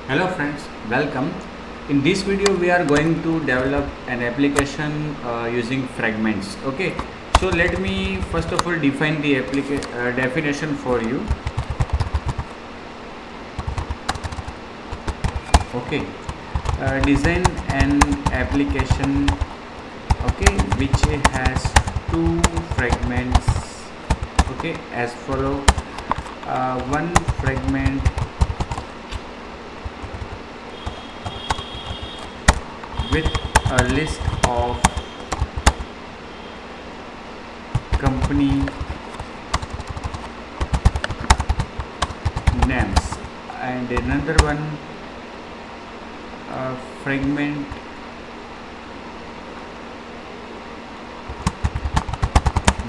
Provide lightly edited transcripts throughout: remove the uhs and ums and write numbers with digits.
Hello friends, welcome. In this video we are going to develop an application using fragments. Okay, so let me first of all define the definition for you. Okay, design an application, okay, which has two fragments, okay, as follow. One fragment with a list of company names, and another fragment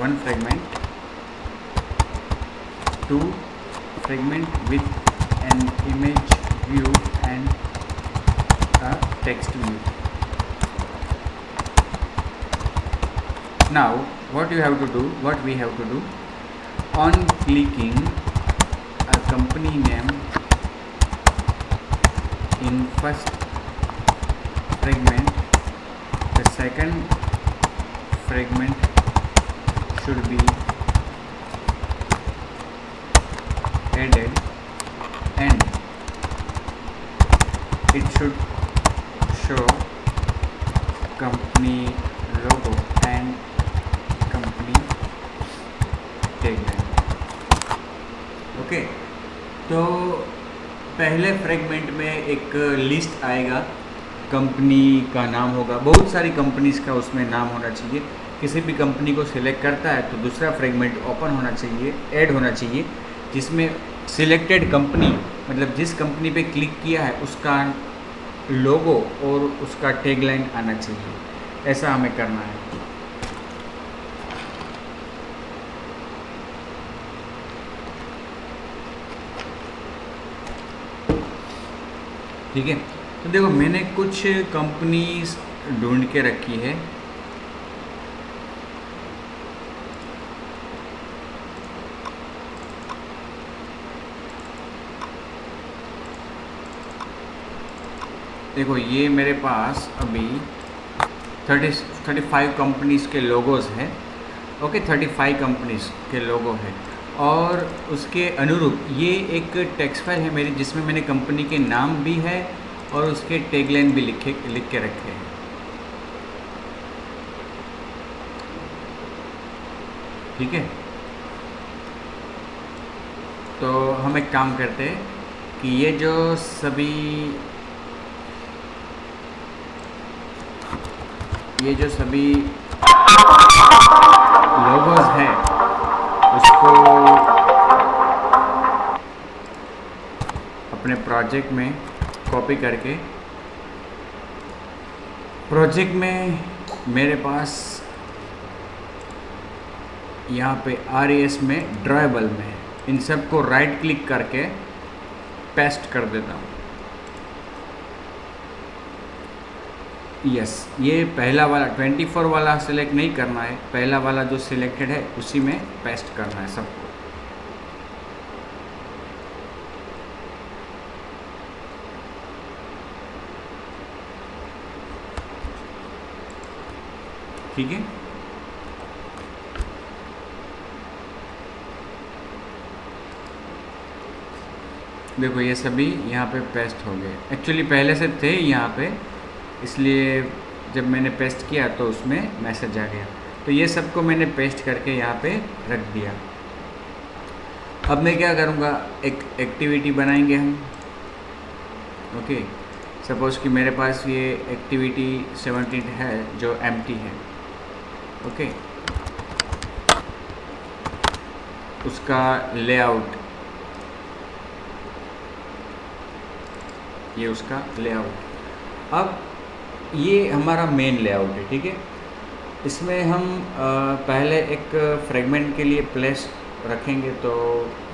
one fragment two fragment with an image view and a text view. Now what we have to do, on clicking a company name in first fragment, the second fragment should be added and it should show company logo and company tagline. Okay, तो पहले fragment में एक list आएगा, company का नाम होगा, बहुत सारी कंपनीज का उसमें नाम होना चाहिए. किसी भी कंपनी को सिलेक्ट करता है तो दूसरा फ्रेगमेंट ओपन होना चाहिए, ऐड होना चाहिए, जिसमें सिलेक्टेड कंपनी मतलब जिस कंपनी पे क्लिक किया है उसका लोगो और उसका टैगलाइन आना चाहिए. ऐसा हमें करना है. ठीक है, तो देखो मैंने कुछ कंपनीज ढूंढ के रखी है. देखो ये मेरे पास अभी 35 कंपनीज़ के लोगोज़ हैं. ओके, 35 कंपनीज़ के लोगो है और उसके अनुरूप ये एक टेक्स्ट फाइल है मेरी, जिसमें मैंने कंपनी के नाम भी है और उसके टैगलाइन भी लिख के रखे हैं. ठीक है, तो हम एक काम करते हैं कि ये जो सभी लोगोस हैं उसको अपने प्रोजेक्ट में कॉपी करके, प्रोजेक्ट में मेरे पास यहाँ पे RES में ड्राइबल में इन सब को राइट क्लिक करके पेस्ट कर देता हूँ. यस, ये पहला वाला 24 वाला सिलेक्ट नहीं करना है, पहला वाला जो सिलेक्टेड है उसी में पेस्ट करना है सबको. ठीक है, देखो ये सभी यहाँ पे पेस्ट हो गए. एक्चुअली पहले से थे यहाँ पे, इसलिए जब मैंने पेस्ट किया तो उसमें मैसेज आ गया. तो ये सबको मैंने पेस्ट करके यहाँ पे रख दिया. अब मैं क्या करूँगा, एक एक्टिविटी बनाएंगे हम. ओके, सपोज़ कि मेरे पास ये एक्टिविटी 17 है जो एम्प्टी है. ओके, उसका लेआउट, ये उसका लेआउट. अब ये हमारा मेन लेआउट है. ठीक है, इसमें हम पहले एक फ्रेगमेंट के लिए प्लेस रखेंगे, तो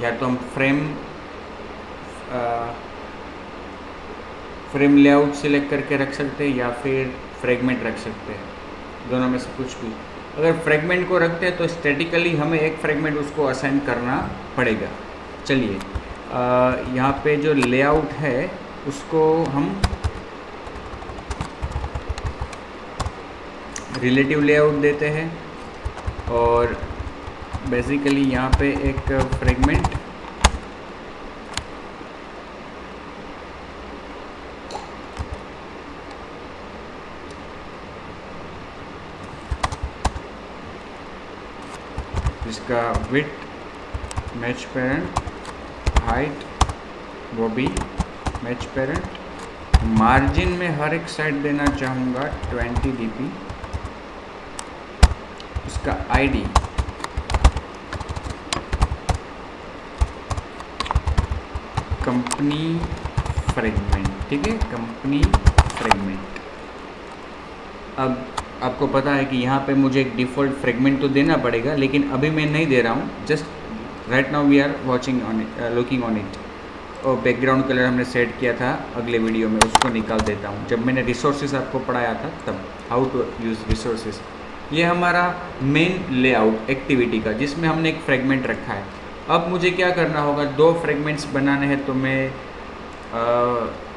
या तो हम फ्रेम लेआउट सिलेक्ट करके रख सकते हैं या फिर फ्रेगमेंट रख सकते हैं, दोनों में से कुछ भी. अगर फ्रेगमेंट को रखते हैं तो स्टैटिकली हमें एक फ्रेगमेंट उसको असाइन करना पड़ेगा. चलिए यहाँ पे जो लेआउट है उसको हम रिलेटिव लेआउट देते हैं और बेसिकली यहाँ पे एक फ्रेगमेंट जिसका विड्थ मैच पेरेंट, हाइट वो भी मैच पेरेंट, मार्जिन में हर एक साइड देना चाहूँगा 20 dp, उसका आईडी कंपनी फ्रेगमेंट, ठीक है, कंपनी फ्रेगमेंट। अब आपको पता है कि यहाँ पे मुझे एक डिफ़ॉल्ट फ्रेगमेंट तो देना पड़ेगा, लेकिन अभी मैं नहीं दे रहा हूँ, just right now we are watching on it, looking on it. और बैकग्राउंड कलर हमने सेट किया था अगले वीडियो में, उसको निकाल देता हूँ। जब मैंने रिसोर्सेज आपको पढ़ाया था तब, हाउ टू यूज़ रिसोर्सेज। ये हमारा मेन लेआउट एक्टिविटी का, जिसमें हमने एक फ्रेगमेंट रखा है। अब मुझे क्या करना होगा, 2 फ्रेगमेंट्स बनाने हैं, तो मैं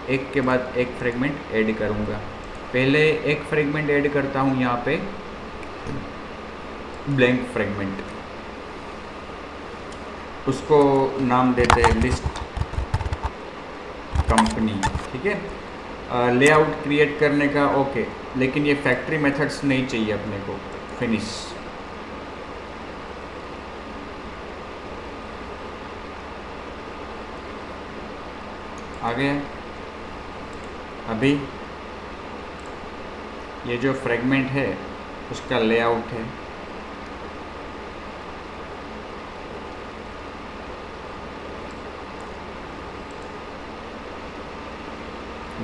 एक के बाद एक फ्रेगमेंट ऐड करूँगा। पहले एक फ्रेगमेंट ऐड करता हूँ यहाँ पे, ब्लैंक फ्रेगमेंट, उसको नाम देते हैं लिस्ट कंपनी, ठीक है। लेआउट क्रिएट करने का ओके, लेकिन ये फैक्ट्री मेथड्स नहीं चाहिए अपने को। फिनिश, आ गया। अभी ये जो फ्रेगमेंट है उसका लेआउट है,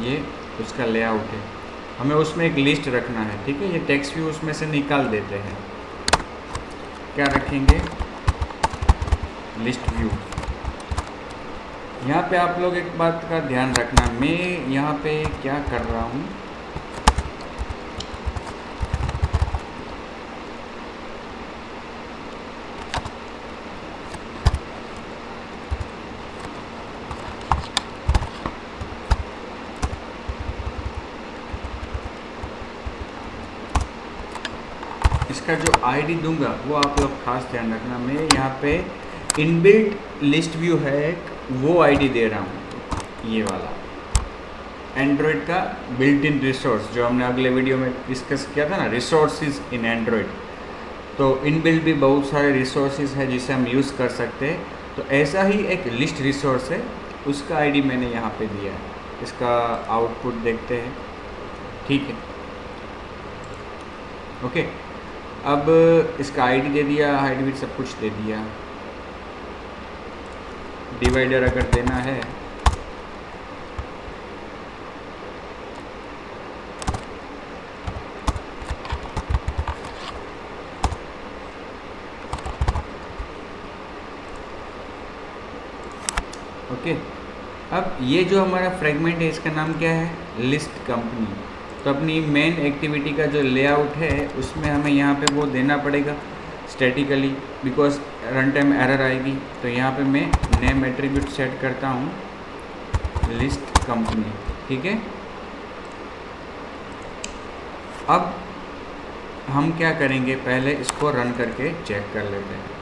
ये उसका लेआउट है। हमें उसमें एक लिस्ट रखना है, ठीक है। ये टेक्स्ट व्यू उसमें से निकाल देते हैं। क्या रखेंगे, लिस्ट व्यू। यहाँ पे आप लोग एक बात का ध्यान रखना, मैं यहाँ पे क्या कर रहा हूँ, इसका जो आईडी दूंगा वो आप लोग खास ध्यान रखना। मैं यहाँ पे इनबिल्ट लिस्ट व्यू है, वो आईडी दे रहा हूँ, ये वाला एंड्रॉयड का बिल्ट इन रिसोर्स, जो हमने अगले वीडियो में डिस्कस किया था ना, रिसोर्सेज इन एंड्रॉयड। तो इनबिल्ट भी बहुत सारे रिसोर्सेज है जिसे हम यूज़ कर सकते हैं। तो ऐसा ही एक लिस्ट रिसोर्स है, उसका आईडी मैंने यहाँ पे दिया है। इसका आउटपुट देखते हैं, ठीक है, ओके। अब इसका आईडी दे दिया, हाइट विड्थ सब कुछ दे दिया। डिवाइडर अगर देना है ओके। अब ये जो हमारा फ्रेगमेंट है इसका नाम क्या है, लिस्ट कंपनी। तो अपनी मेन एक्टिविटी का जो लेआउट है उसमें हमें यहाँ पे वो देना पड़ेगा statically, because run time error आएगी। तो यहाँ पे मैं नेम एट्रीब्यूट सेट करता हूँ लिस्ट कंपनी, ठीक है। अब हम क्या करेंगे, पहले इसको रन करके चेक कर लेते हैं।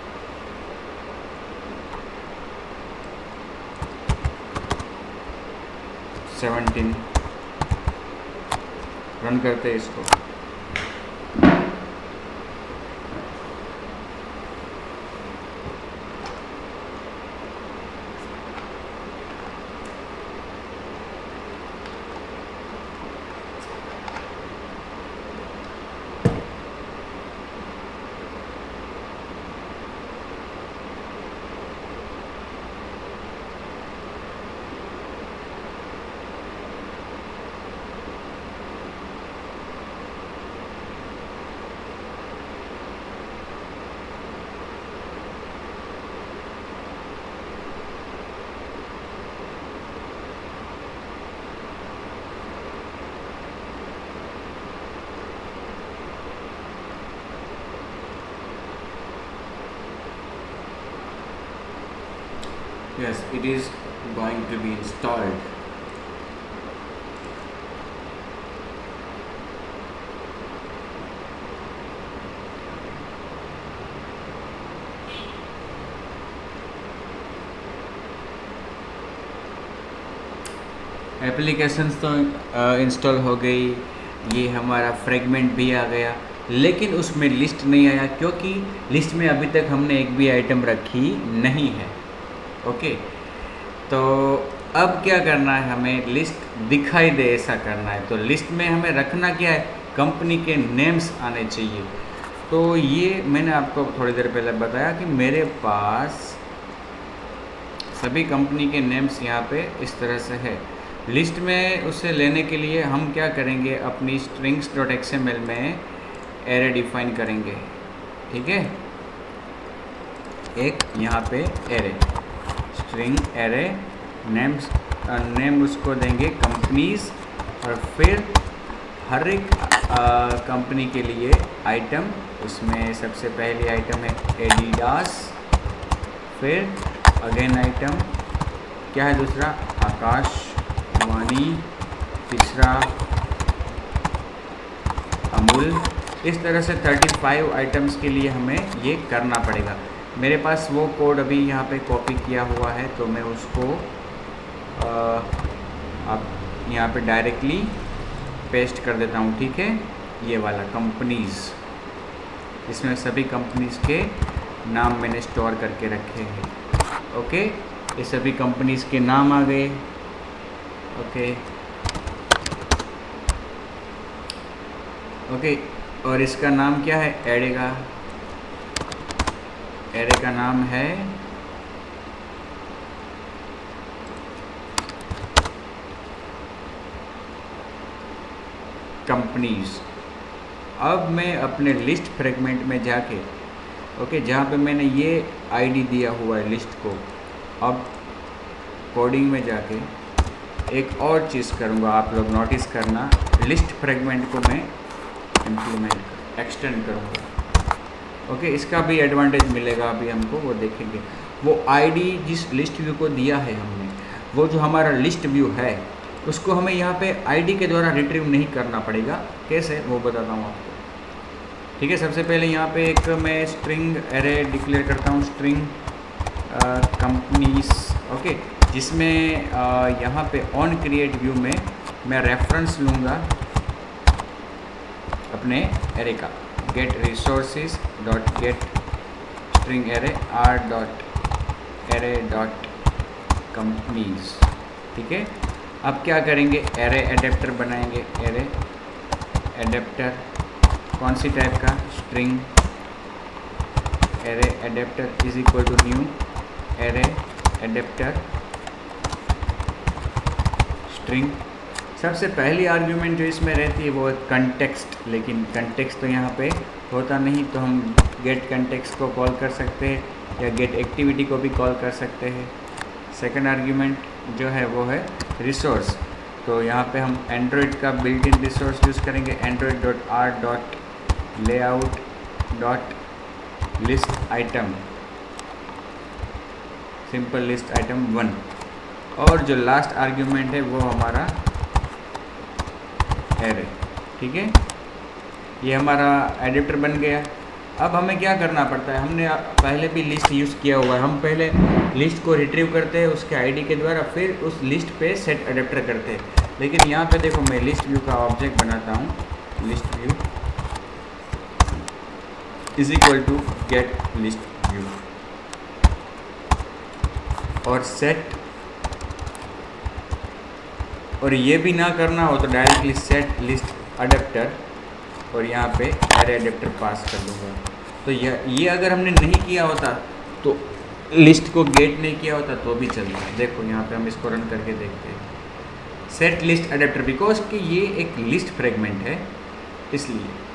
रन करते हैं इसको। Yes, it is going to be installed. Applications तो इंस्टॉल हो गई, ये हमारा फ्रेगमेंट भी आ गया, लेकिन उसमें लिस्ट नहीं आया क्योंकि लिस्ट में अभी तक हमने एक भी आइटम रखी नहीं है। ओके, तो अब क्या करना है, हमें लिस्ट दिखाई दे ऐसा करना है। तो लिस्ट में हमें रखना क्या है, कंपनी के नेम्स आने चाहिए। तो ये मैंने आपको थोड़ी देर पहले बताया कि मेरे पास सभी कंपनी के नेम्स यहाँ पे इस तरह से है। लिस्ट में उसे लेने के लिए हम क्या करेंगे, अपनी strings.xml में एरे डिफाइन करेंगे। ठीक है, एक यहाँ पे array string array names, name उसको देंगे कंपनीज, और फिर हर एक कंपनी के लिए आइटम, उसमें सबसे पहली आइटम है एडिडास, फिर अगेन आइटम क्या है, दूसरा आकाशवाणी, तीसरा अमूल। इस तरह से 35 आइटम्स के लिए हमें ये करना पड़ेगा। मेरे पास वो कोड अभी यहाँ पे कॉपी किया हुआ है, तो मैं उसको अब यहाँ पे डायरेक्टली पेस्ट कर देता हूँ। ठीक है, ये वाला कंपनीज़, इसमें सभी कंपनीज़ के नाम मैंने स्टोर करके रखे हैं। ओके, ये सभी कंपनीज़ के नाम आ गए। ओके ओके, और इसका नाम क्या है, एरे का, एरे का नाम है कंपनीज़। अब मैं अपने लिस्ट फ्रेगमेंट में जाके, ओके, जहाँ पे मैंने ये आईडी दिया हुआ है लिस्ट को, अब कोडिंग में जाके एक और चीज़ करूँगा, आप लोग नोटिस करना, लिस्ट फ्रेगमेंट को मैं इम्प्लीमेंट एक्सटेंड करूँगा। ओके, इसका भी एडवांटेज मिलेगा अभी हमको, वो देखेंगे। वो आईडी जिस लिस्ट व्यू को दिया है हमने, वो जो हमारा लिस्ट व्यू है, उसको हमें यहाँ पे आईडी के द्वारा रिट्रीव नहीं करना पड़ेगा। कैसे, वो बताता हूँ आपको। ठीक है, सबसे पहले यहाँ पे एक मैं स्ट्रिंग एरे डिक्लेयर करता हूँ, स्ट्रिंग कंपनीज। ओके, जिसमें यहाँ पे ऑन क्रिएट व्यू में मैं रेफरेंस लूँगा अपने एरे का, get resources dot get string array R dot array dot companies. ठीक है, अब क्या करेंगे, एरे एडेप्टर बनाएंगे। एरे एडेप्टर कौन सी टाइप का, string array adapter is equal to new array adapter string. सबसे पहली आर्ग्यूमेंट जो इसमें रहती है वो है कंटेक्स्ट, लेकिन कंटेक्स्ट तो यहाँ पे होता नहीं, तो हम गेट कंटेक्स्ट को कॉल कर सकते हैं या गेट एक्टिविटी को भी कॉल कर सकते हैं। सेकंड आर्ग्यूमेंट जो है वो है रिसोर्स, तो यहाँ पे हम एंड्रॉयड का बिल्ट इन रिसोर्स यूज़ करेंगे, Android dot R dot layout dot list item, simple list item 1। और जो लास्ट आर्ग्यूमेंट है वो हमारा एरे। ठीक है, ये हमारा एडिटर बन गया। अब हमें क्या करना पड़ता है, हमने पहले भी लिस्ट यूज़ किया हुआ है, हम पहले लिस्ट को रिट्रीव करते हैं उसके आईडी के द्वारा, फिर उस लिस्ट पे सेट एडेप्टर करते हैं। लेकिन यहाँ पे देखो, मैं लिस्ट व्यू का ऑब्जेक्ट बनाता हूँ, list view is equal to get list view, और सेट, और ये भी ना करना हो तो डायरेक्टली सेट लिस्ट अडेप्टर, और यहाँ पे एरे एडेप्टर पास कर दूँगा। तो ये अगर हमने नहीं किया होता, तो लिस्ट को गेट नहीं किया होता तो भी चलता है। देखो यहाँ पे हम इसको रन करके देखते हैं, सेट लिस्ट अडेप्टर, बिकॉज कि ये एक लिस्ट फ्रेगमेंट है इसलिए।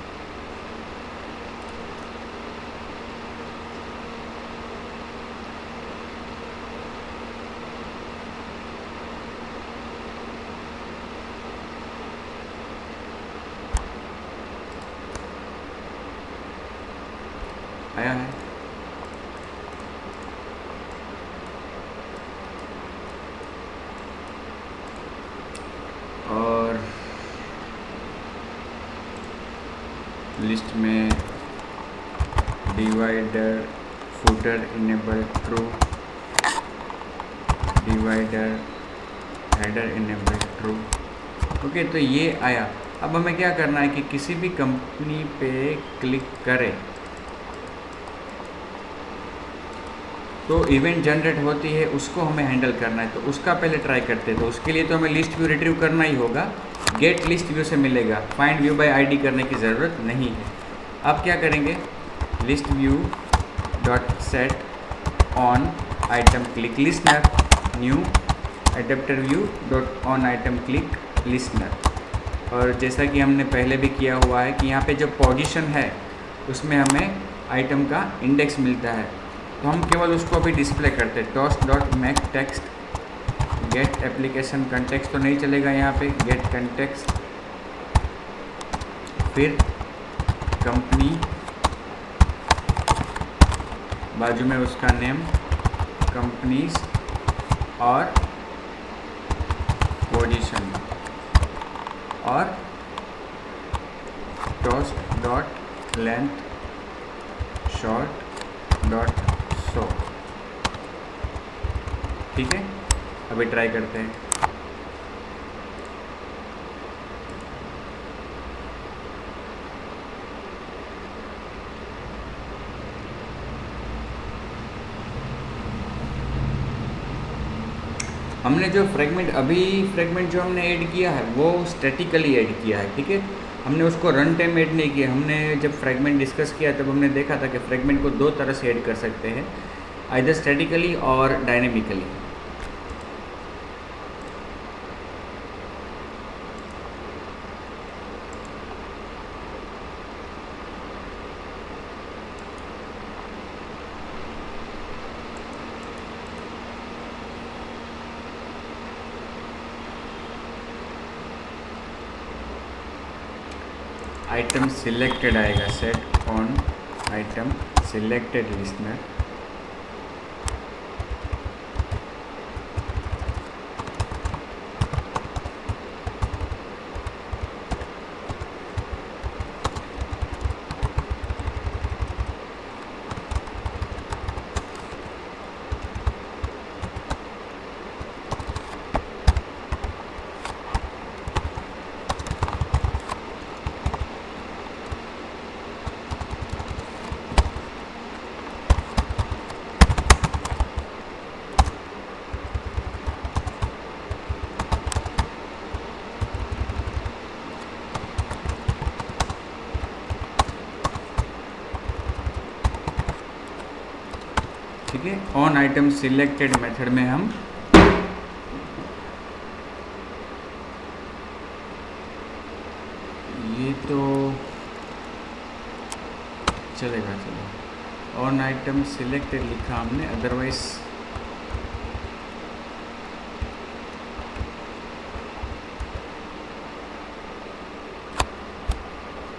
आया है, और लिस्ट में divider footer enable true, divider header enable true. Okay, तो ये आया। अब हमें क्या करना है कि किसी भी कंपनी पे क्लिक करें तो इवेंट जनरेट होती है, उसको हमें हैंडल करना है। तो उसका पहले ट्राई करते हैं। तो उसके लिए तो हमें लिस्ट व्यू रिट्रीव करना ही होगा। गेट लिस्ट व्यू से मिलेगा, फाइंड व्यू बाय आईडी करने की ज़रूरत नहीं है। अब क्या करेंगे, list view dot set on item click listener, new adapter view dot on item click listener. और जैसा कि हमने पहले भी किया हुआ है कि यहाँ पे जो पोजीशन है उसमें हमें आइटम का इंडेक्स मिलता है, तो हम केवल उसको अभी डिस्प्ले करते हैं। Toast dot make text get application context तो नहीं चलेगा, यहाँ पे गेट कंटेक्स्ट, फिर कंपनी, बाजू में उसका नेम कंपनीज और पोजीशन, और toast dot length short dot show. ठीक है, अभी ट्राई करते हैं। हमने जो फ्रेगमेंट जो हमने ऐड किया है वो स्टैटिकली ऐड किया है। ठीक है, हमने उसको रन टाइम ऐड नहीं किया। हमने जब फ्रेगमेंट डिस्कस किया तब हमने देखा था कि फ्रेगमेंट को दो तरह से ऐड कर सकते हैं, आइदर स्टैटिकली और डायनेमिकली। आइटम सिलेक्टेड आएगा, set on item selected listener, ठीक है। ऑन आइटम सिलेक्टेड मेथड में हम ये तो चलेगा, चलो ऑन आइटम सिलेक्टेड लिखा हमने, अदरवाइज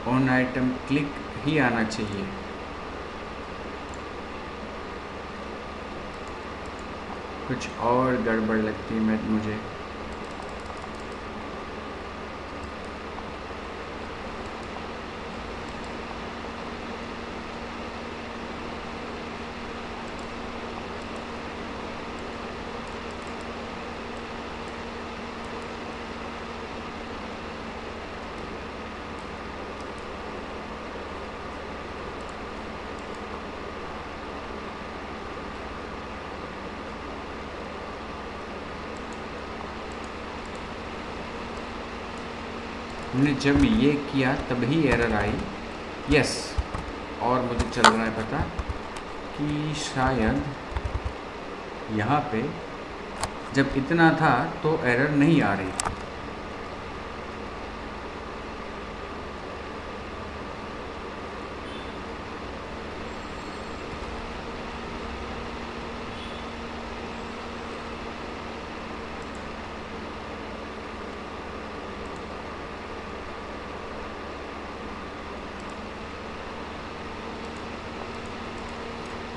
ऑन आइटम क्लिक ही आना चाहिए। कुछ और गड़बड़ लगती है मुझे। हमने जब ये किया तभी एरर आई, यस। और मुझे चल रहा है पता कि शायद यहाँ पे जब इतना था तो एरर नहीं आ रही थी।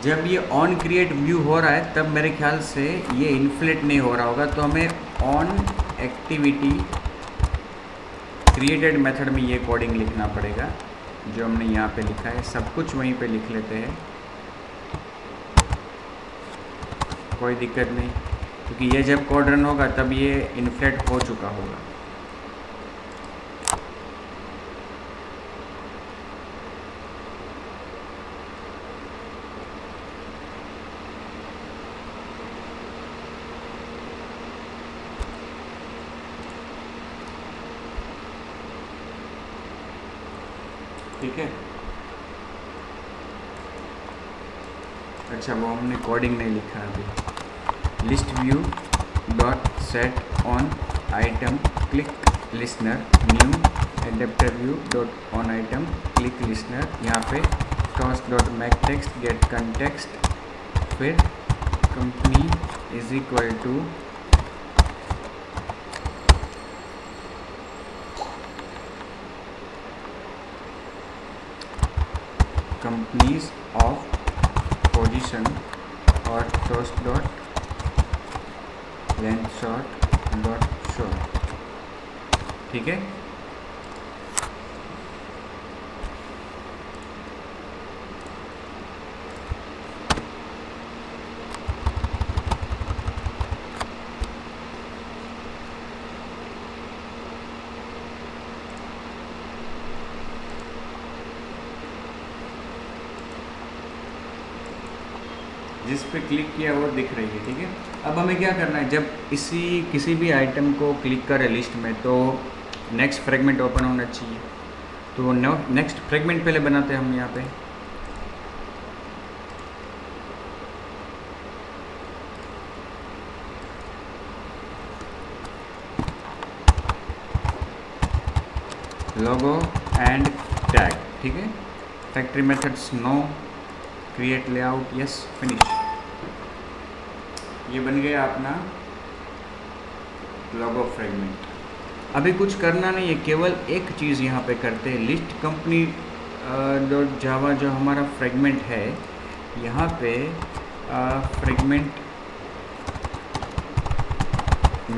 जब ये ऑन क्रिएट व्यू हो रहा है तब मेरे ख्याल से ये इन्फ्लेट नहीं हो रहा होगा, तो हमें ऑन एक्टिविटी क्रिएटेड मेथड में ये कोडिंग लिखना पड़ेगा जो हमने यहाँ पे लिखा है। सब कुछ वहीं पे लिख लेते हैं, कोई दिक्कत नहीं। क्योंकि ये जब कोड रन होगा तब ये इन्फ्लेट हो चुका होगा। ठीक है, अच्छा वो हमने कोडिंग नहीं लिखा अभी। List view dot set on item click listener new adapter view dot on item click listener, यहाँ पे toast dot make text get context, फिर company is equal to companies of position और toast dot length short dot show. ठीक है, जिस पे click किया वो दिख रही है। ठीक है, अब हमें क्या करना है, जब किसी भी आइटम को क्लिक करें लिस्ट में तो नेक्स्ट फ्रेगमेंट ओपन होना चाहिए। तो नेक्स्ट फ्रेगमेंट पहले बनाते हैं हम यहाँ पे। Logo and tag. ठीक है, factory methods no, create layout yes, finish. ये बन गया अपना लोगो फ्रेगमेंट। अभी कुछ करना नहीं है, केवल एक चीज़ यहाँ पे करते हैं। लिस्ट कंपनी डॉट जावा जो हमारा फ्रेगमेंट है, यहाँ पे फ्रेगमेंट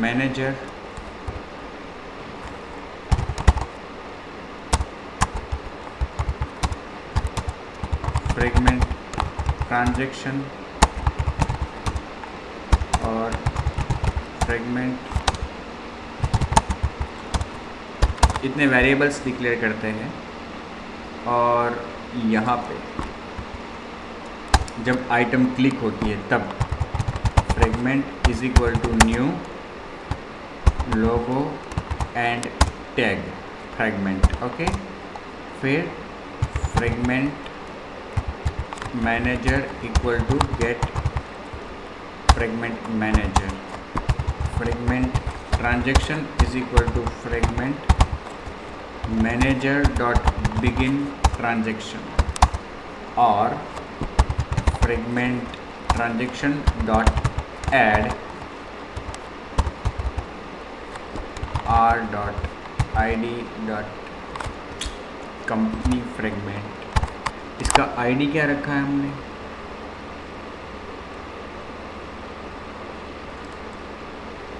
मैनेजर फ्रेगमेंट ट्रांजैक्शन और फ्रेगमेंट, इतने वेरिएबल्स डिक्लेयर करते हैं। और यहाँ पे जब आइटम क्लिक होती है तब fragment is equal to new logo and tag fragment. Okay, फिर fragment manager equal to get fragment manager, fragment transaction is equal to fragment manager dot begin transaction और fragment transaction dot add R dot I D dot company fragment. इसका ID क्या रखा है हमने,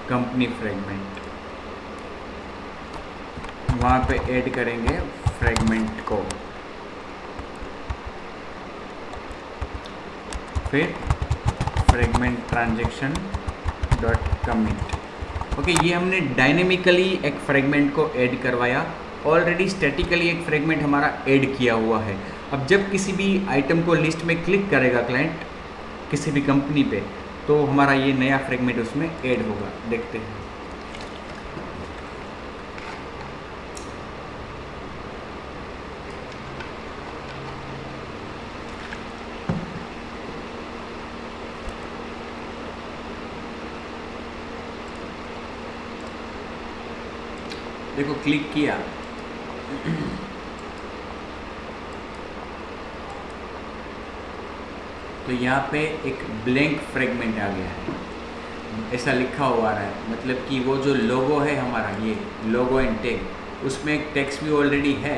company fragment. वहाँ पे add करेंगे fragment को, फिर fragment transaction dot commit. Okay, ये हमने डायनेमिकली एक फ्रेगमेंट को ऐड करवाया। ऑलरेडी स्टैटिकली एक फ्रेगमेंट हमारा ऐड किया हुआ है। अब जब किसी भी आइटम को लिस्ट में क्लिक करेगा क्लाइंट किसी भी कंपनी पे, तो हमारा ये नया फ्रेगमेंट उसमें ऐड होगा। देखते हैं, देखो क्लिक किया तो यहाँ पे एक ब्लैंक फ्रेगमेंट आ गया है, ऐसा लिखा हुआ आ रहा है। मतलब कि वो जो लोगो है हमारा, ये लोगो एंड टैग, उसमें एक टेक्स्ट भी ऑलरेडी है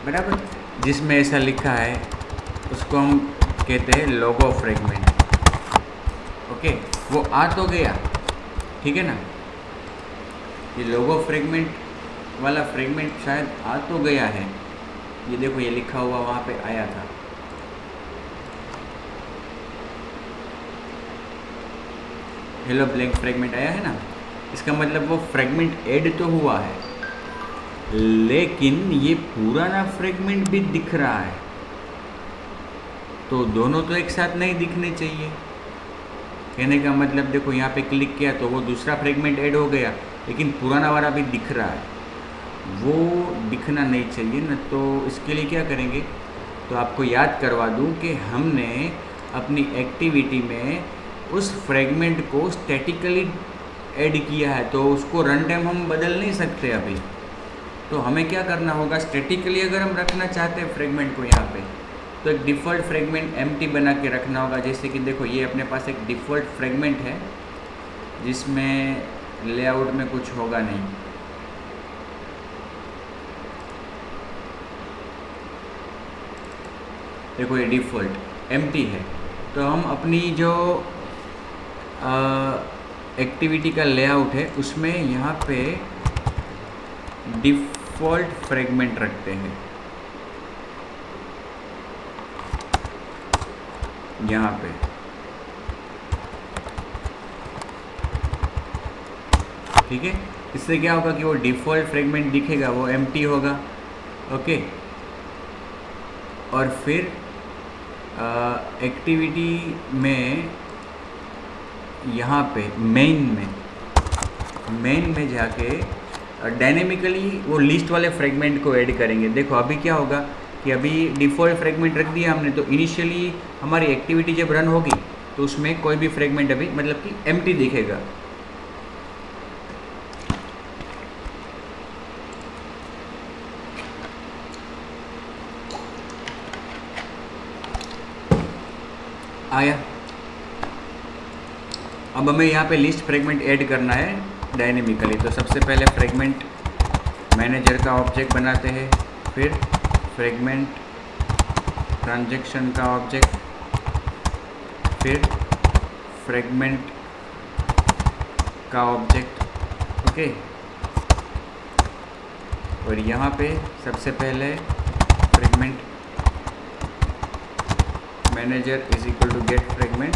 बराबर, जिसमें ऐसा लिखा है, उसको हम कहते हैं लोगो फ्रेगमेंट। ओके, वो आ तो गया, ठीक है ना। ये लोगो फ्रेगमेंट वाला फ्रेगमेंट शायद आ तो गया है। ये देखो, ये लिखा हुआ वहाँ पे आया था। हेलो ब्लैंक फ्रेगमेंट आया है ना, इसका मतलब वो फ्रेगमेंट ऐड तो हुआ है, लेकिन ये पुराना फ्रेगमेंट भी दिख रहा है, तो दोनों तो एक साथ नहीं दिखने चाहिए। कहने का मतलब देखो यहाँ पे क्लिक किया तो वो दूसरा फ्रेगमेंट ऐड हो गया, लेकिन पुराना वाला भी दिख रहा है, वो दिखना नहीं चाहिए ना। तो इसके लिए क्या करेंगे, तो आपको याद करवा दूँ कि हमने अपनी एक्टिविटी में उस फ्रेगमेंट को स्टैटिकली ऐड किया है, तो उसको रन टाइम हम बदल नहीं सकते अभी। तो हमें क्या करना होगा, स्टैटिकली अगर हम रखना चाहते हैं फ्रेगमेंट को यहाँ पे, तो एक डिफ़ॉल्ट फ्रेगमेंट एम्प्टी बना के रखना होगा। जैसे कि देखो ये अपने पास एक डिफ़ॉल्ट फ्रेगमेंट है जिसमें लेआउट में कुछ होगा नहीं। देखो ये डिफ़ॉल्ट एम्प्टी है, तो हम अपनी जो एक्टिविटी का लेआउट है उसमें यहाँ पे डिफ़ॉल्ट फ्रेगमेंट रखते हैं, यहाँ पे। ठीक है, इससे क्या होगा कि वो डिफ़ॉल्ट फ्रेगमेंट दिखेगा, वो एम्प्टी होगा। ओके, और फिर एक्टिविटी में यहाँ पे मेन में जाके डायनेमिकली वो लिस्ट वाले फ्रेगमेंट को ऐड करेंगे। देखो अभी क्या होगा कि अभी डिफ़ॉल्ट फ्रेगमेंट रख दिया हमने, तो इनिशियली हमारी एक्टिविटी जब रन होगी तो उसमें कोई भी फ्रेगमेंट अभी मतलब कि एम्प्टी दिखेगा। आया, अब हमें यहाँ पे लिस्ट फ्रेगमेंट ऐड करना है डायनेमिकली। तो सबसे पहले फ्रेगमेंट मैनेजर का ऑब्जेक्ट बनाते हैं, फिर फ्रेगमेंट ट्रांजैक्शन का ऑब्जेक्ट, फिर फ्रेगमेंट का ऑब्जेक्ट। ओके, और यहाँ पे सबसे पहले fragment manager is equal to get fragment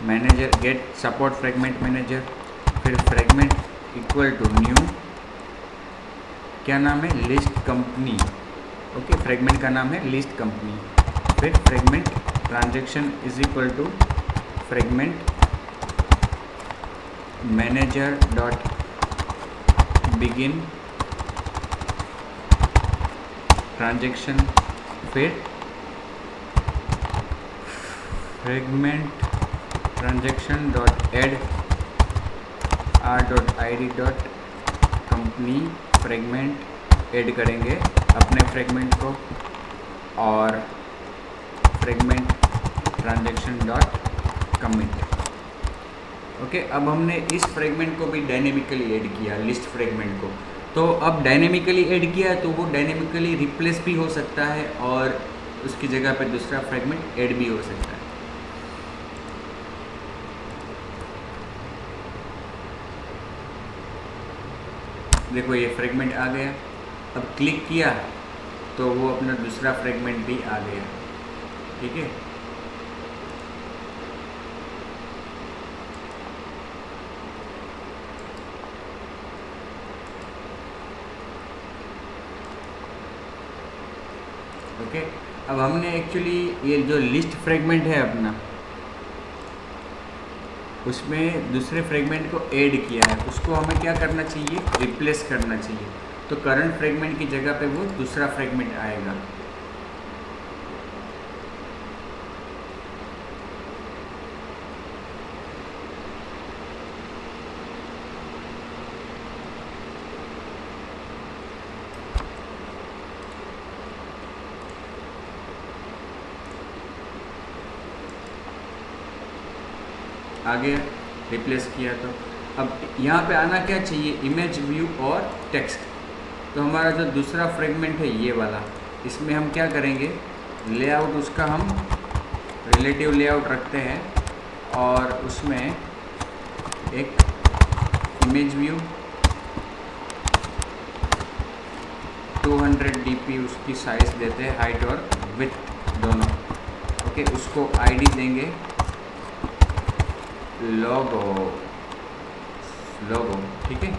manager, get support fragment manager, फिर फ्रेगमेंट इक्वल टू न्यू, क्या नाम है, लिस्ट कंपनी। ओके, फ्रेगमेंट का नाम है लिस्ट कंपनी। फिर fragment transaction is equal to fragment manager dot begin transaction, फिर fragment transaction dot add R dot I D dot company fragment add करेंगे अपने फ्रेगमेंट को, और fragment transaction dot commit. Okay, अब हमने इस फ्रेगमेंट को भी डायनेमिकली ऐड किया, लिस्ट फ्रेगमेंट को। तो अब डायनेमिकली ऐड किया तो वो डायनेमिकली रिप्लेस भी हो सकता है और उसकी जगह पे दूसरा फ्रेगमेंट ऐड भी हो सकता है। देखो ये फ्रेगमेंट आ गया, अब क्लिक किया तो वो अपना दूसरा फ्रेगमेंट भी आ गया। ठीक है, ओके। अब हमने एक्चुअली ये जो लिस्ट फ्रेगमेंट है अपना, उसमें दूसरे फ्रेगमेंट को ऐड किया है, उसको हमें क्या करना चाहिए, रिप्लेस करना चाहिए। तो करंट फ्रेगमेंट की जगह पे वो दूसरा फ्रेगमेंट आएगा। आगे रिप्लेस किया, तो अब यहाँ पे आना क्या चाहिए, इमेज व्यू और टेक्स्ट। तो हमारा जो दूसरा फ्रेगमेंट है ये वाला, इसमें हम क्या करेंगे, लेआउट उसका हम रिलेटिव लेआउट रखते हैं और उसमें एक इमेज व्यू 200 dp उसकी साइज देते हैं, हाइट और विड्थ दोनों। ओके, उसको आईडी देंगे लोगो लोगो, ठीक है।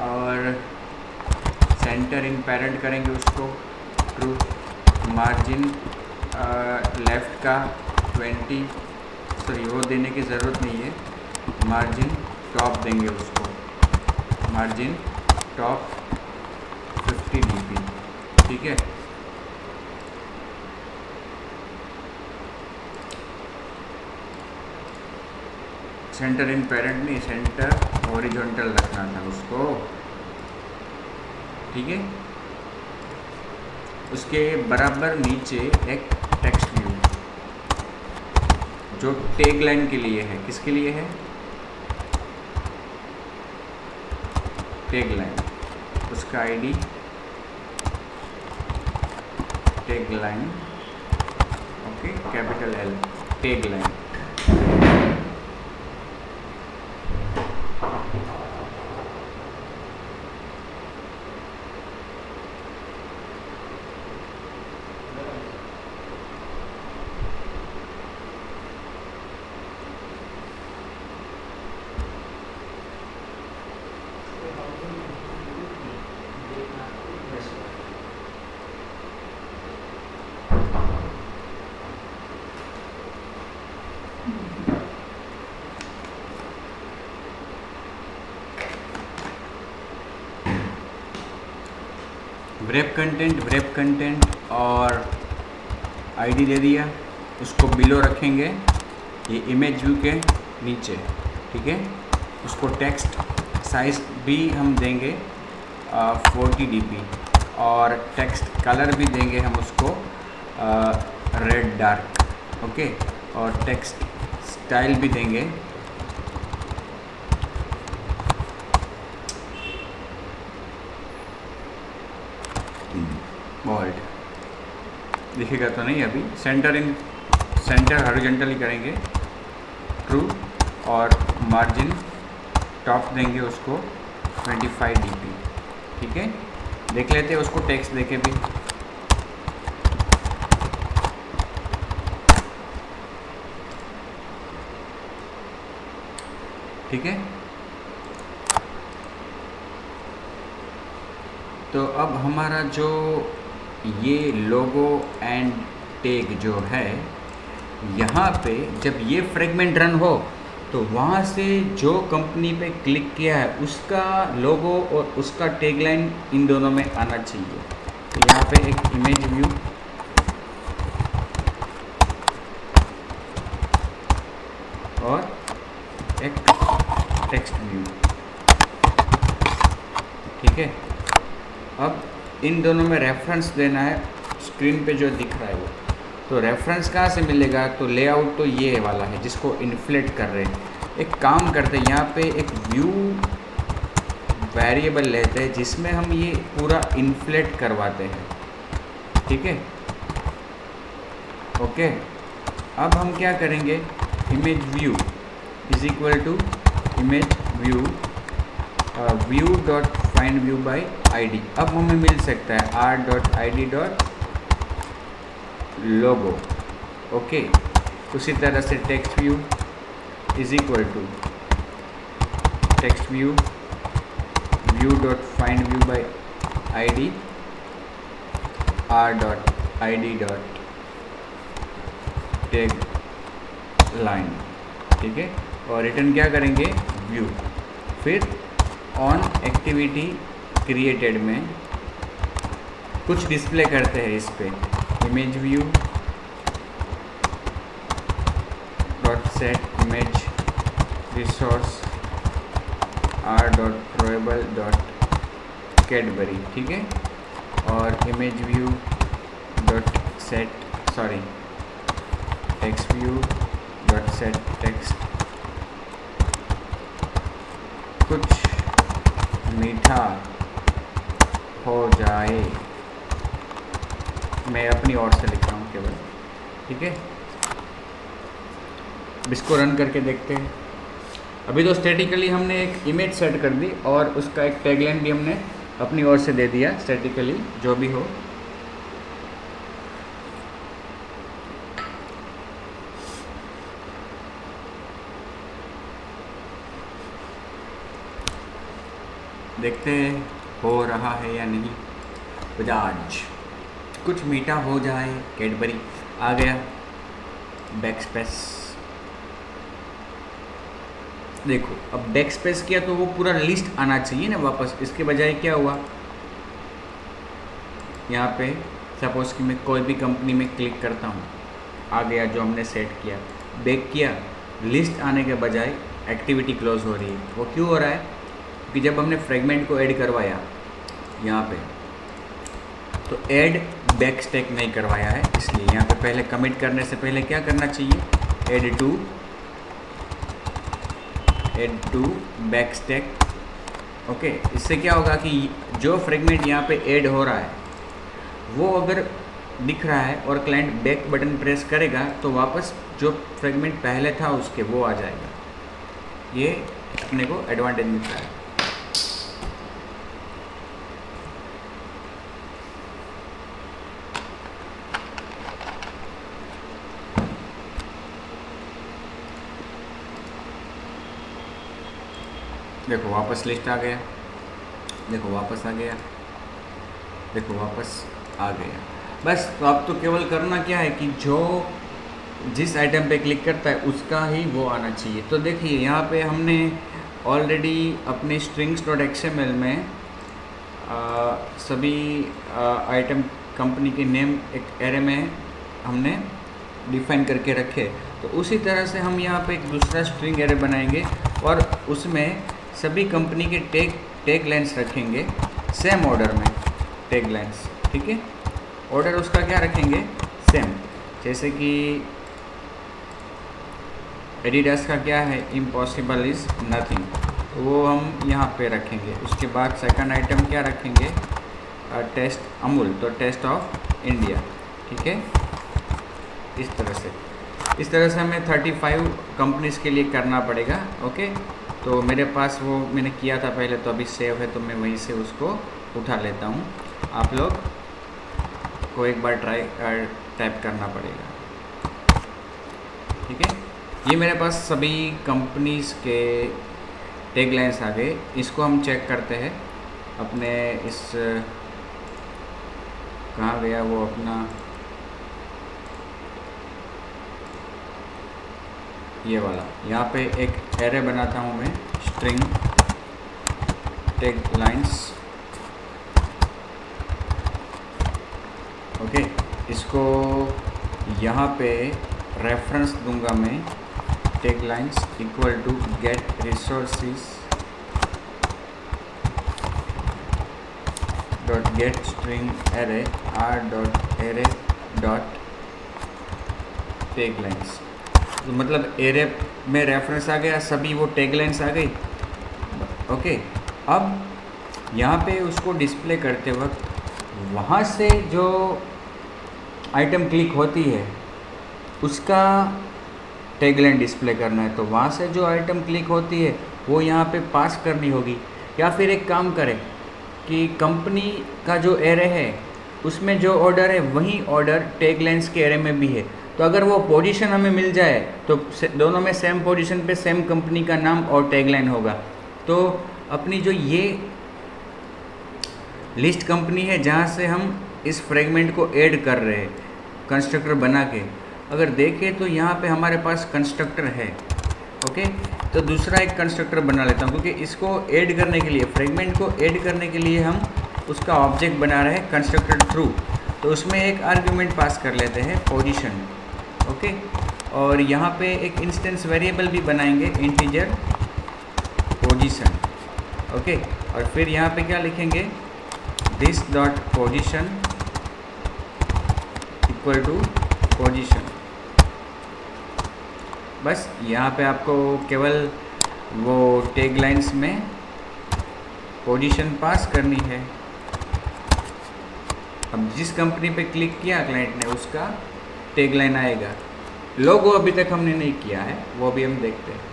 और सेंटर इन पेरेंट करेंगे उसको ट्रू। मार्जिन लेफ़्ट का 20, सॉरी वो देने की ज़रूरत नहीं है। मार्जिन टॉप देंगे उसको, मार्जिन टॉप 50 dp, ठीक है। सेंटर इन पेरेंट नहीं, सेंटर हॉरिजॉन्टल रखना था उसको, ठीक है। उसके बराबर नीचे एक टेक्स्ट व्यू जो टैग लाइन के लिए है। किसके लिए है? टैग लाइन, उसका ID tag line, okay, capital L, tag line. Wrap content और आईडी दे दिया, उसको बिलो रखेंगे ये इमेज व्यू के नीचे, ठीक है। उसको टेक्स्ट साइज भी हम देंगे 40 dp और टेक्स्ट कलर भी देंगे हम उसको रेड डार्क, ओके। और टेक्स्ट स्टाइल भी देंगे बोल्ड, दिखेगा तो नहीं अभी। सेंटर हॉरिजॉन्टली करेंगे ट्रू और मार्जिन टॉप देंगे उसको 25 dp, ठीक है। देख लेते हैं उसको टेक्स्ट देके भी, ठीक है। तो अब हमारा जो ये लोगो एंड टैग जो है, यहाँ पे जब ये फ्रेगमेंट रन हो तो वहाँ से जो कंपनी पे क्लिक किया है उसका लोगो और उसका टैगलाइन इन दोनों में आना चाहिए। तो यहाँ पे एक इमेज व्यू, और एक टेक्स्ट व्यू, ठीक है। अब इन दोनों में रेफरेंस देना है, स्क्रीन पे जो दिख रहा है वो। तो रेफरेंस कहाँ से मिलेगा? तो लेआउट तो ये वाला है जिसको इन्फ्लेट कर रहे हैं। एक काम करते हैं, यहाँ पे एक व्यू वेरिएबल लेते हैं जिसमें हम ये पूरा इन्फ्लेट करवाते हैं, ठीक है, ओके। अब हम क्या करेंगे, image view is equal to image view view dot find view by ID. अब हमें मिल सकता है r.id लोगो, ओके। उसी तरह से text view is equal to text view view dot find view by ID r.id tag line, ठीक है। और रिटर्न क्या करेंगे, व्यू। फिर ऑन एक्टिविटी क्रिएटेड में कुछ डिस्प्ले करते हैं इस पे, image view dot set image resource r.throwable.cadbury, ठीक है। और image view dot set text view dot set text कुछ मीठा हो जाए, मैं अपनी ओर से लिख रहा हूँ केवल, ठीक है। इसको रन करके देखते हैं। अभी तो स्टैटिकली हमने एक इमेज सेट कर दी और उसका एक टैगलाइन भी हमने अपनी ओर से दे दिया स्टैटिकली, जो भी हो। देखते हैं हो रहा है या नहीं। बजाज कुछ मीठा हो जाए, कैडबरी आ गया। बैक स्पेस, देखो अब बैक स्पेस किया तो वो पूरा लिस्ट आना चाहिए ना वापस। इसके बजाय क्या हुआ, यहाँ पे सपोज कि मैं कोई भी कंपनी में क्लिक करता हूँ, आ गया जो हमने सेट किया, बैक किया, लिस्ट आने के बजाय एक्टिविटी क्लोज हो रही है। वो क्यों हो रहा है, कि जब हमने फ्रेगमेंट को ऐड करवाया यहाँ पे, तो ऐड बैक स्टैक नहीं करवाया है, इसलिए यहाँ पे पहले कमिट करने से पहले क्या करना चाहिए, add to back stack. Okay, इससे क्या होगा कि जो फ्रेगमेंट यहाँ पे ऐड हो रहा है वो अगर दिख रहा है और क्लाइंट बैक बटन प्रेस करेगा तो वापस जो फ्रेगमेंट पहले था उसके वो आ जाएगा। ये अपने को एडवांटेज मिलता है। देखो वापस लिस्ट आ गया, देखो वापस आ गया, देखो वापस आ गया। बस तो अब तो केवल करना क्या है कि जो जिस आइटम पे क्लिक करता है उसका ही वो आना चाहिए। तो देखिए यहाँ पे हमने ऑलरेडी अपने strings.xml में सभी आइटम कंपनी के नेम एक एरे में हमने डिफाइन करके रखे। तो उसी तरह से हम यहाँ पे एक दूसरा स्ट्रिंग एरे बनाएंगे और उसमें सभी कंपनी के टैग लाइन्स रखेंगे सेम ऑर्डर में, टैग लाइन्स, ठीक है। ऑर्डर उसका क्या रखेंगे, सेम। जैसे कि एडिडास का क्या है, इम्पॉसिबल इज़ नथिंग, तो वो हम यहाँ पे रखेंगे। उसके बाद सेकंड आइटम क्या रखेंगे, टेस्ट अमूल, तो टेस्ट ऑफ इंडिया, ठीक है। इस तरह से हमें 35 कंपनीज़ के लिए करना पड़ेगा। ओके, तो मेरे पास वो मैंने किया था पहले, तो अभी सेव है, तो मैं वहीं से उसको उठा लेता हूँ। आप लोग को एक बार टाइप करना पड़ेगा, ठीक है। ये मेरे पास सभी कंपनीज़ के टैग लाइन्स आ गए। इसको हम चेक करते हैं अपने इस, कहाँ गया वो अपना, ये वाला। यहाँ पे एक एरे बनाता हूँ मैं, स्ट्रिंग टैग लाइन्स। ओके, इसको यहाँ पे रेफरेंस दूंगा मैं, tag lines equal to get resources dot get string array R dot array dot tag lines. तो मतलब एरे में रेफरेंस आ गया, सभी वो टैग लाइन्स आ गई। ओके, अब यहाँ पे उसको डिस्प्ले करते वक्त वहाँ से जो आइटम क्लिक होती है उसका टैग लाइन डिस्प्ले करना है। तो वहाँ से जो आइटम क्लिक होती है वो यहाँ पे पास करनी होगी। या फिर एक काम करें कि कंपनी का जो एरे है उसमें जो ऑर्डर है वही ऑर्डर टैग लाइन्स के एरे में भी है। तो अगर वो पोजीशन हमें मिल जाए तो दोनों में सेम पोजीशन पे सेम कंपनी का नाम और टैग लाइन होगा। तो अपनी जो ये लिस्ट कंपनी है जहाँ से हम इस फ्रेगमेंट को ऐड कर रहे हैं कंस्ट्रक्टर बना के, अगर देखें तो यहाँ पे हमारे पास कंस्ट्रक्टर है। ओके, तो दूसरा एक कंस्ट्रक्टर बना लेता हूँ, क्योंकि इसको ऐड करने के लिए, फ्रेगमेंट को ऐड करने के लिए हम उसका ऑब्जेक्ट बना रहे हैं कंस्ट्रक्टर थ्रू। तो उसमें एक आर्ग्यूमेंट पास कर लेते हैं पोजीशन। ओके, और यहाँ पे एक इंस्टेंस वेरिएबल भी बनाएंगे, इंटीजर पोजीशन। ओके, और फिर यहाँ पे क्या लिखेंगे, this dot position equal to position. बस यहाँ पे आपको केवल वो टैग लाइन्स में पोजीशन पास करनी है। अब जिस कंपनी पे क्लिक किया क्लाइंट ने उसका टैग लाइन आएगा। लोगो अभी तक हमने नहीं किया है, वो भी हम देखते हैं।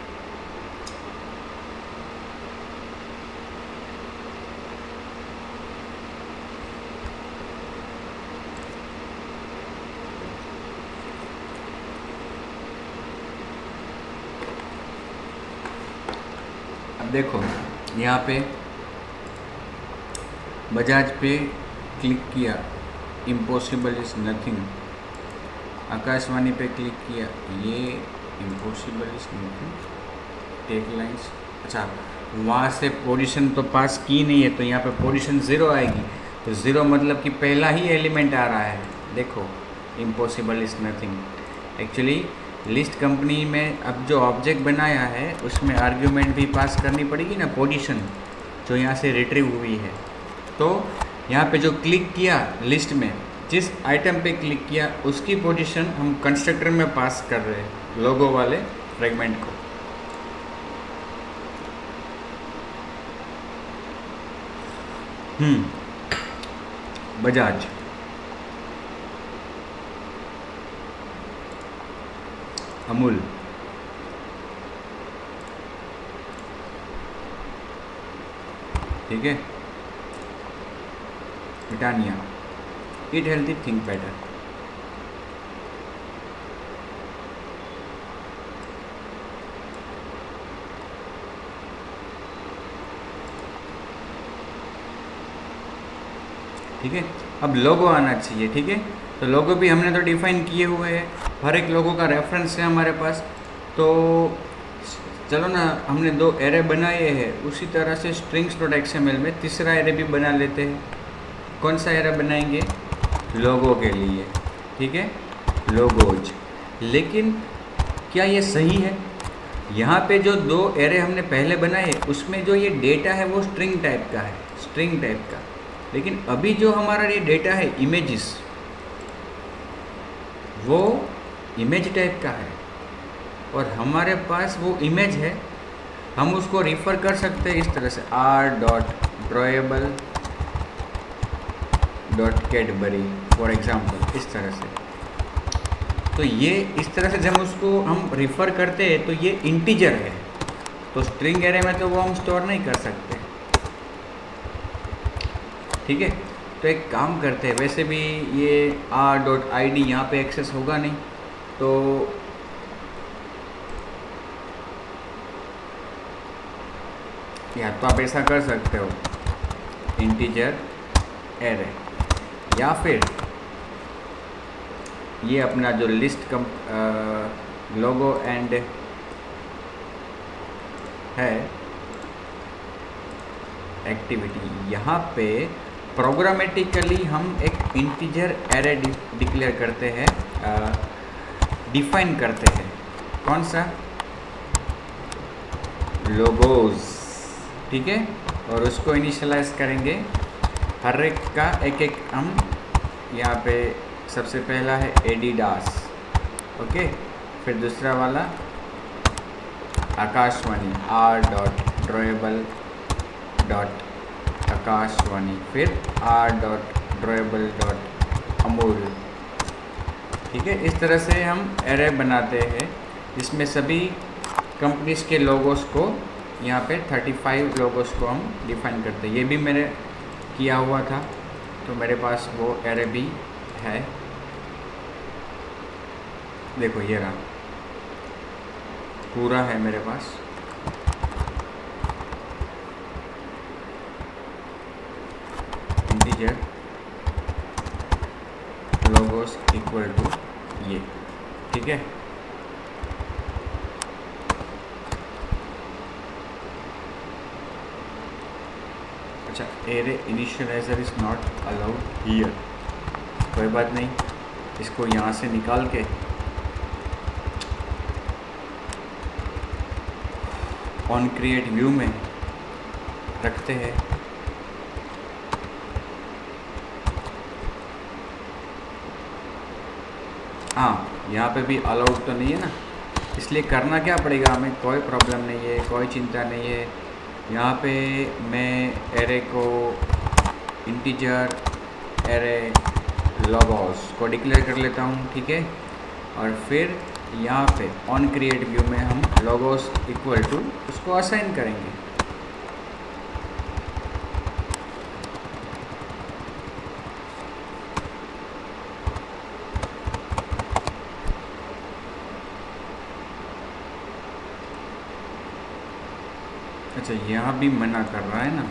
अब देखो यहाँ पे बजाज पे क्लिक किया, इम्पॉसिबल इज़ नथिंग। आकाशवाणी पे क्लिक किया, ये impossible is nothing. Tag lines, अच्छा वहाँ से पोजीशन तो पास की नहीं है, तो यहाँ पे पोजीशन 0 आएगी। तो 0 मतलब कि पहला ही एलिमेंट आ रहा है। देखो, impossible is nothing. Actually list company में अब जो ऑब्जेक्ट बनाया है उसमें आर्ग्यूमेंट भी पास करनी पड़ेगी ना, पोजीशन जो यहाँ से रिट्रीव हुई है। तो यहाँ पे जो क्लिक किया लिस्ट में, जिस आइटम पे क्लिक किया उसकी पोजीशन हम कंस्ट्रक्टर में पास कर रहे हैं, लोगो वाले फ्रेगमेंट को। बजाज, अमूल, ठीक है, ब्रिटानिया, ईट हेल्थी थिंक बेटर। ठीक है, अब लोगो आना चाहिए। ठीक है, तो लोगो भी हमने तो डिफाइन किए हुए हैं, हर एक लोगो का रेफरेंस है हमारे पास। तो चलो ना, हमने 2 एरे बनाए हैं, उसी तरह से स्ट्रिंग्स डॉट एक्सएमएल में तीसरा एरे भी बना लेते हैं। कौन सा एरे बनाएंगे? लोगो के लिए। ठीक है, लोगोज। लेकिन क्या ये सही है? यहाँ पे जो 2 एरे हमने पहले बनाए उसमें जो ये डेटा है वो स्ट्रिंग टाइप का है, स्ट्रिंग टाइप का। लेकिन अभी जो हमारा ये डेटा है इमेजेस, वो इमेज टाइप का है, और हमारे पास वो इमेज है, हम उसको रिफ़र कर सकते हैं इस तरह से r.drawable.cadbury फॉर एग्जाम्पल, इस तरह से। तो ये इस तरह से जब उसको हम रिफ़र करते हैं तो ये इंटीजर है, तो स्ट्रिंग एरे में तो वो हम स्टोर नहीं कर सकते। ठीक है, तो एक काम करते हैं, वैसे भी ये r.id यहाँ पे एक्सेस होगा नहीं, तो या तो आप ऐसा कर सकते हो, इंटीजर एरे, या फिर ये अपना जो लिस्ट लोगो एंड है एक्टिविटी, यहाँ पे प्रोग्रामेटिकली हम एक इंटीजर एरे डिक्लेयर करते हैं, डिफाइन करते हैं। कौन सा? लोगोज। ठीक है, और उसको इनिशियलाइज करेंगे, हर एक का एक एक हम यहाँ पे, सबसे पहला है एडिडास, ओके, फिर दूसरा वाला आकाशवाणी, r.drawable.आकाशवाणी, फिर r.drawable.अमूल। ठीक है, इस तरह से हम एरे बनाते हैं जिसमें सभी कंपनीज के लोगोस को, यहाँ पे 35 लोगोस को हम डिफाइन करते हैं। ये भी मैंने किया हुआ था, तो मेरे पास वो एरे भी है। देखो ये रहा, पूरा है मेरे पास। इंटीजर लोगोस इक्वल टू ये। ठीक है, अच्छा, array initialiser is not allowed here, कोई बात नहीं, इसको यहाँ से निकाल के ऑन क्रिएट व्यू में रखते हैं। हाँ, यहाँ पे भी अलाउड तो नहीं है ना, इसलिए करना क्या पड़ेगा हमें, कोई प्रॉब्लम नहीं है, कोई चिंता नहीं है। यहाँ पे मैं एरे को, इंटीजर एरे लोगोस को डिक्लेयर कर लेता हूँ। ठीक है, और फिर यहाँ पे ऑन क्रिएट व्यू में हम लोगोस इक्वल टू उसको असाइन करेंगे। अच्छा, यहाँ भी मना कर रहा है ना,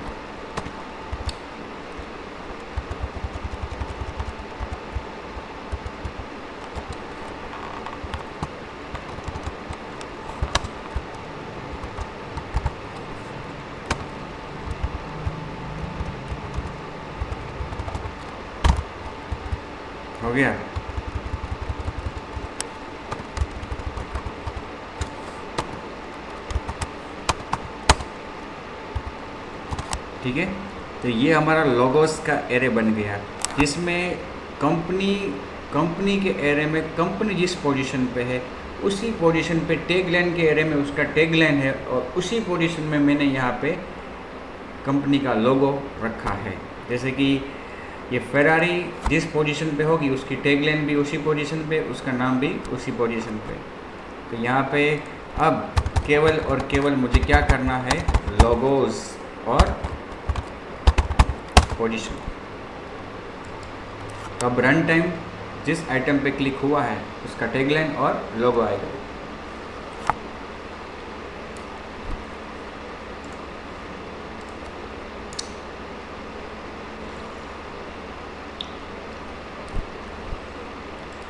हो गया। ठीक है, तो ये हमारा लोगोस का एरे बन गया, जिसमें कंपनी के एरे में कंपनी जिस पोजीशन पे है उसी पोजीशन पे टैगलाइन के एरे में उसका टैगलाइन है, और उसी पोजीशन में मैंने यहाँ पे कंपनी का लोगो रखा है। जैसे कि ये फेरारी जिस पोजीशन पे होगी उसकी टैगलाइन भी उसी पोजीशन पे, उसका नाम भी उसी पोजीशन पे। तो यहाँ पे अब केवल और केवल मुझे क्या करना है, लोगोस और पोजीशन। तो अब रन टाइम जिस आइटम पे क्लिक हुआ है उसका टैगलाइन और लोगो आएगा।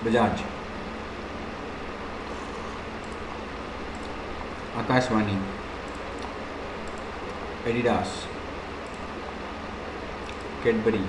बजाज, आकाशवाणी, एडिडास, कैडबरी,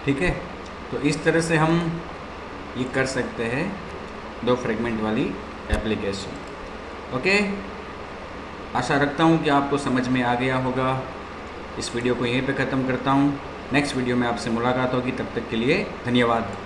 ठीक है। तो इस तरह से हम ये कर सकते हैं 2 फ्रेगमेंट वाली एप्लीकेशन। ओके, आशा रखता हूँ कि आपको समझ में आ गया होगा। इस वीडियो को यहीं पे ख़त्म करता हूँ। नेक्स्ट वीडियो में आपसे मुलाकात होगी, तब तक के लिए धन्यवाद।